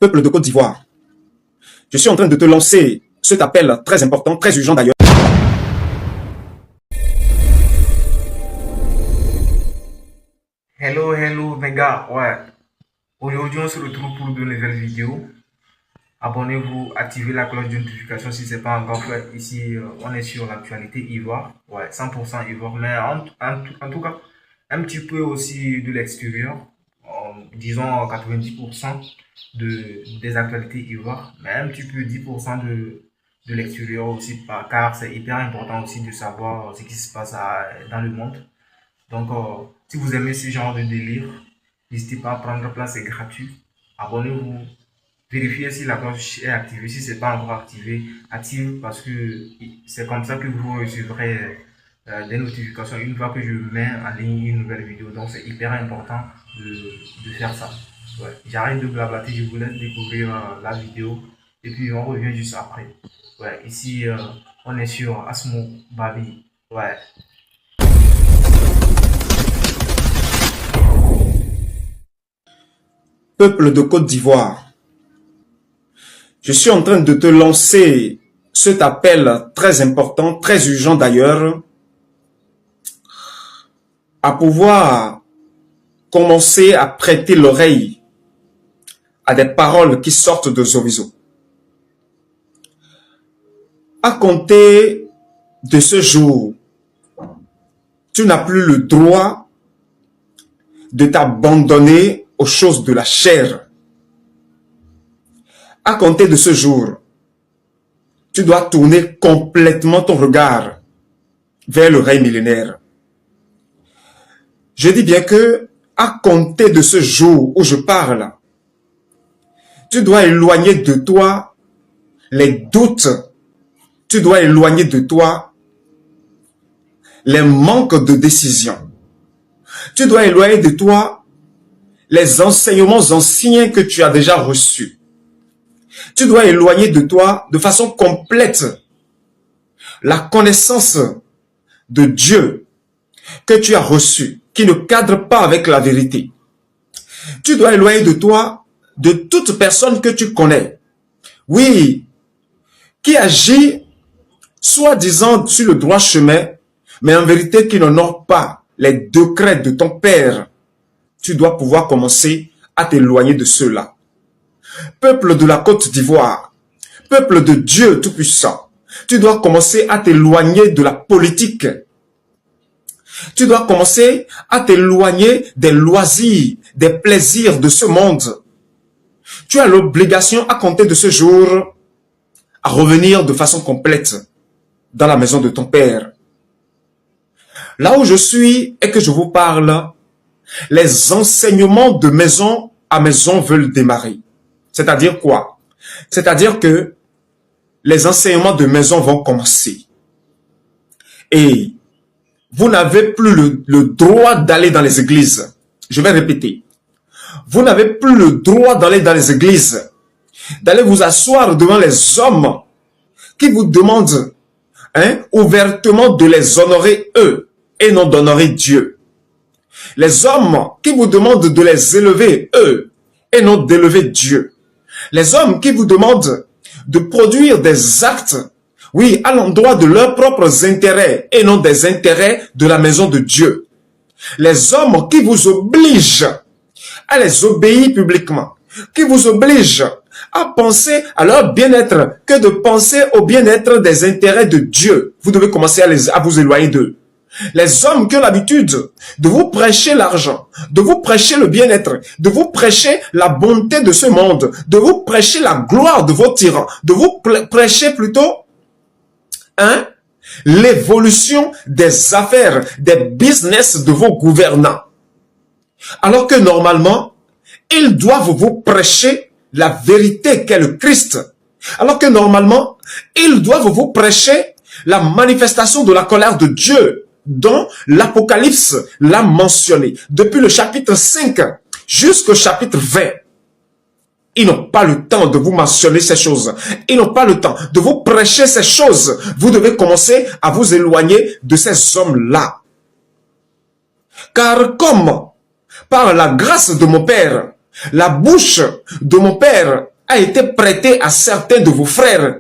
Peuple de Côte d'Ivoire, je suis en train de te lancer cet appel très important, très urgent d'ailleurs. Hello mes gars, ouais. Aujourd'hui on se retrouve pour de nouvelles vidéos. Abonnez-vous, activez la cloche de notification si ce n'est pas encore fait. Ici on est sur l'actualité Ivoire, ouais, 100% Ivoire, mais en tout cas un petit peu aussi de l'extérieur, disons 90% des actualités Ivoire, mais un petit peu 10% de l'extérieur aussi, car c'est hyper important aussi de savoir ce qui se passe dans le monde. Donc, si vous aimez ce genre de délire, n'hésitez pas à prendre place, c'est gratuit. Abonnez-vous, vérifiez si la cloche est activée. Si ce n'est pas encore activé, active parce que c'est comme ça que vous recevrez des notifications une fois que je mets en ligne une nouvelle vidéo. Donc, c'est hyper important de faire ça. Ouais. J'arrête de blablater, je vous laisse découvrir la vidéo et puis on revient juste après. Ouais, ici, on est sur Asmo Babi. Ouais. Peuple de Côte d'Ivoire, je suis en train de te lancer cet appel très important, très urgent d'ailleurs, à pouvoir commencer à prêter l'oreille à des paroles qui sortent de Zoviso. À compter de ce jour, tu n'as plus le droit de t'abandonner aux choses de la chair. À compter de ce jour, tu dois tourner complètement ton regard vers le règne millénaire. Je dis bien que, à compter de ce jour où je parle, tu dois éloigner de toi les doutes, tu dois éloigner de toi les manques de décision. Tu dois éloigner de toi les enseignements anciens que tu as déjà reçus. Tu dois éloigner de toi de façon complète la connaissance de Dieu que tu as reçue, qui ne cadre pas avec la vérité. Tu dois éloigner de toi de toute personne que tu connais, oui, qui agit soi-disant sur le droit chemin, mais en vérité qui n'honore pas les décrets de ton Père. Tu dois pouvoir commencer à t'éloigner de ceux-là. Peuple de la Côte d'Ivoire, peuple de Dieu Tout-Puissant, tu dois commencer à t'éloigner de la politique. Tu dois commencer à t'éloigner des loisirs, des plaisirs de ce monde. Tu as l'obligation à compter de ce jour à revenir de façon complète dans la maison de ton Père. Là où je suis et que je vous parle, les enseignements de maison à maison veulent démarrer. C'est-à-dire quoi? C'est-à-dire que les enseignements de maison vont commencer. Et vous n'avez plus le droit d'aller dans les églises. Je vais répéter. Vous n'avez plus le droit d'aller dans les églises, d'aller vous asseoir devant les hommes qui vous demandent ouvertement de les honorer eux et non d'honorer Dieu. Les hommes qui vous demandent de les élever eux et non d'élever Dieu. Les hommes qui vous demandent de produire des actes, oui, à l'endroit de leurs propres intérêts et non des intérêts de la maison de Dieu. Les hommes qui vous obligent à les obéir publiquement, qui vous obligent à penser à leur bien-être que de penser au bien-être des intérêts de Dieu. Vous devez commencer à vous éloigner d'eux. Les hommes qui ont l'habitude de vous prêcher l'argent, de vous prêcher le bien-être, de vous prêcher la bonté de ce monde, de vous prêcher la gloire de vos tyrans, de vous prêcher plutôt l'évolution des affaires, des business de vos gouvernants. Alors que normalement, ils doivent vous prêcher la vérité qu'est le Christ. Alors que normalement, ils doivent vous prêcher la manifestation de la colère de Dieu, dont l'Apocalypse l'a mentionné. Depuis le chapitre 5 jusqu'au chapitre 20. Ils n'ont pas le temps de vous mentionner ces choses. Ils n'ont pas le temps de vous prêcher ces choses. Vous devez commencer à vous éloigner de ces hommes-là. Car comme, par la grâce de mon Père, la bouche de mon Père a été prêté à certains de vos frères.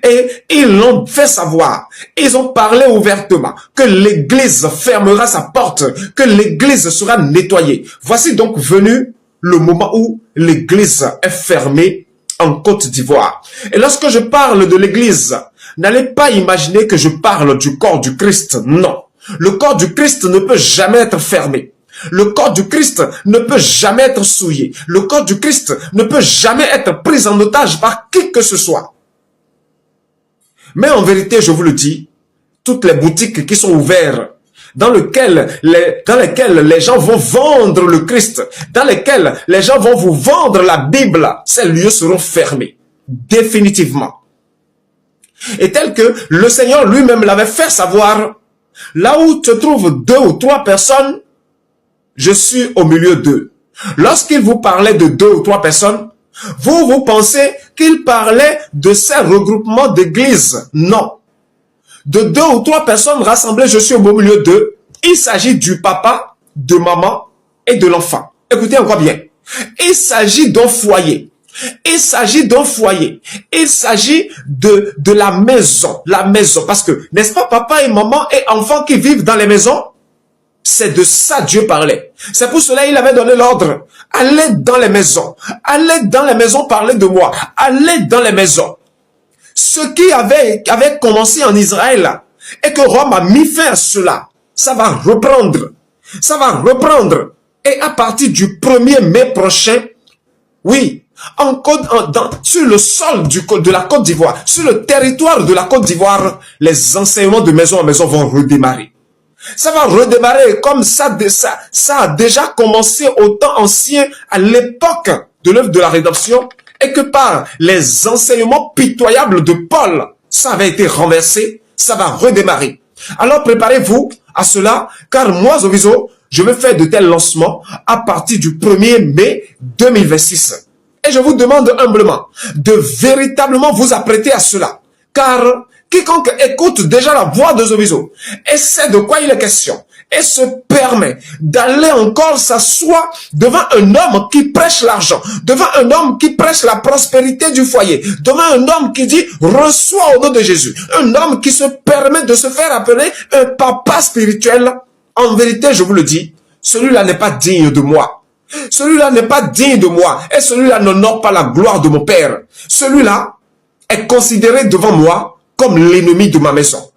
Et ils l'ont fait savoir. Ils ont parlé ouvertement que l'église fermera sa porte, que l'église sera nettoyée. Voici donc venu le moment où l'église est fermée en Côte d'Ivoire. Et lorsque je parle de l'église, n'allez pas imaginer que je parle du corps du Christ. Non. Le corps du Christ ne peut jamais être fermé. Le corps du Christ ne peut jamais être souillé. Le corps du Christ ne peut jamais être pris en otage par qui que ce soit. Mais en vérité, je vous le dis, toutes les boutiques qui sont ouvertes, dans lesquelles les gens vont vendre le Christ, dans lesquelles les gens vont vous vendre la Bible, ces lieux seront fermés, définitivement. Et tel que le Seigneur lui-même l'avait fait savoir, là où se trouvent 2 ou 3 personnes, je suis au milieu d'eux. Lorsqu'il vous parlait de 2 ou 3 personnes, vous pensez qu'il parlait de ces regroupements d'églises. Non. De 2 ou 3 personnes rassemblées, je suis au milieu d'eux. Il s'agit du papa, de maman et de l'enfant. Écoutez encore bien. Il s'agit d'un foyer. Il s'agit d'un foyer. Il s'agit de la maison. La maison. Parce que, n'est-ce pas, papa et maman et enfants qui vivent dans les maisons? C'est de ça Dieu parlait. C'est pour cela il avait donné l'ordre. Allez dans les maisons. Allez dans les maisons parler de moi. Allez dans les maisons. Ce qui avait commencé en Israël et que Rome a mis fin à cela, ça va reprendre. Ça va reprendre. Et à partir du 1er mai prochain, oui, sur le sol de la Côte d'Ivoire, sur le territoire de la Côte d'Ivoire, les enseignements de maison en maison vont redémarrer. Ça va redémarrer comme ça a déjà commencé au temps ancien, à l'époque de l'œuvre de la rédemption, et que par les enseignements pitoyables de Paul, ça avait été renversé, ça va redémarrer. Alors préparez-vous à cela, car moi, Zoviso, je vais faire de tels lancements à partir du 1er mai 2026. Et je vous demande humblement de véritablement vous apprêter à cela, car quiconque écoute déjà la voix de Zoviso et sait de quoi il est question et se permet d'aller encore s'asseoir devant un homme qui prêche l'argent, devant un homme qui prêche la prospérité du foyer, devant un homme qui dit reçois au nom de Jésus, un homme qui se permet de se faire appeler un papa spirituel, en vérité je vous le dis, celui-là n'est pas digne de moi. Celui-là n'est pas digne de moi et celui-là n'honore pas la gloire de mon Père. Celui-là est considéré devant moi comme l'ennemi de ma maison.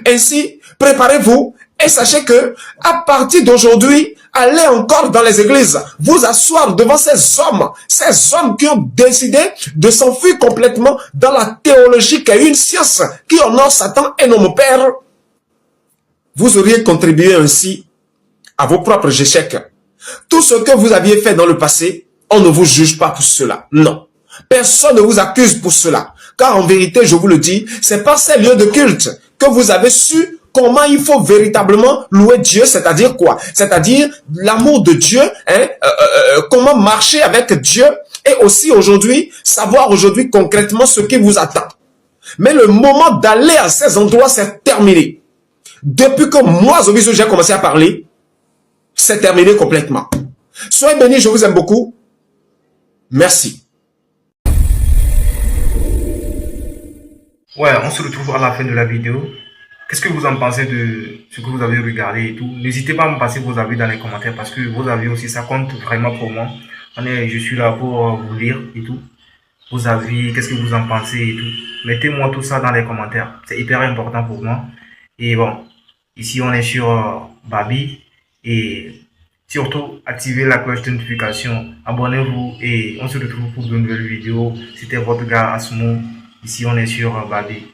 Ainsi, préparez-vous et sachez que, à partir d'aujourd'hui, allez encore dans les églises, vous asseoir devant ces hommes qui ont décidé de s'enfuir complètement dans la théologie qui est une science qui honore Satan et non mon Père. Vous auriez contribué ainsi à vos propres échecs. Tout ce que vous aviez fait dans le passé, on ne vous juge pas pour cela. Non. Personne ne vous accuse pour cela. Car en vérité, je vous le dis, c'est par ces lieux de culte que vous avez su comment il faut véritablement louer Dieu, c'est-à-dire quoi? C'est-à-dire l'amour de Dieu, comment marcher avec Dieu et aussi aujourd'hui, savoir aujourd'hui concrètement ce qui vous attend. Mais le moment d'aller à ces endroits, c'est terminé. Depuis que moi, Zoviso, j'ai commencé à parler, c'est terminé complètement. Soyez bénis, je vous aime beaucoup. Merci. Ouais, on se retrouve à la fin de la vidéo. Qu'est-ce que vous en pensez de ce que vous avez regardé et tout? N'hésitez pas à me passer vos avis dans les commentaires parce que vos avis aussi, ça compte vraiment pour moi. Je suis là pour vous lire et tout. Vos avis, qu'est-ce que vous en pensez et tout. Mettez-moi tout ça dans les commentaires. C'est hyper important pour moi. Et bon, ici on est sur Babi. Et surtout, activez la cloche de notification. Abonnez-vous et on se retrouve pour de nouvelles vidéos. C'était votre gars Asmo. Ici on est sur Babi.